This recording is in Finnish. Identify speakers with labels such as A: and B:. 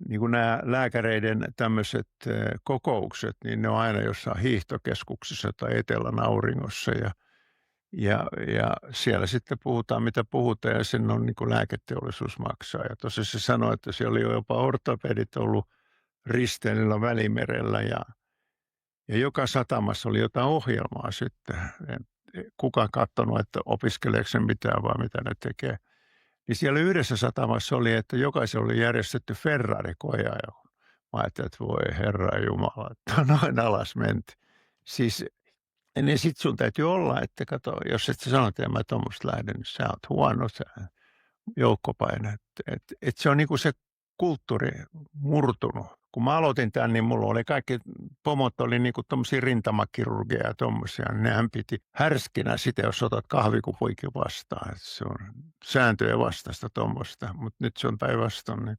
A: niin kuin nämä lääkäreiden tämmöiset kokoukset, niin ne on aina jossain hiihtokeskuksissa tai etelän auringossa ja siellä sitten puhutaan mitä puhutaan ja sen on niin kuin lääketeollisuus maksaa. Ja tosiaan se sanoi, että siellä oli jopa ortopedit ollut risteilyllä Välimerellä ja joka satamassa oli jotain ohjelmaa sitten. Kuka katsonut, että opiskeleeko se mitään vai mitä ne tekee. Niin siellä yhdessä satamassa oli, että jokaisella oli järjestetty Ferrari-koja ja mä ajattelin, että voi herra jumala, että noin alas menti. Siis niin sit sun täytyy olla, että kato, jos et sä sano, että en mä tuommoista lähde, niin sä oot huono, sä joukkopaine. Et se on niinku se kulttuuri murtunut. Kun mä aloitin tän, niin mulla oli kaikki pomot oli niinku tommosia rintamakirurgeja ja tommosia. Nehän piti härskinä sitä, jos otat kahvikupuikin vastaan. Et se on sääntöjen vastaista tuommoista, mutta nyt se on päinvastoin. Niin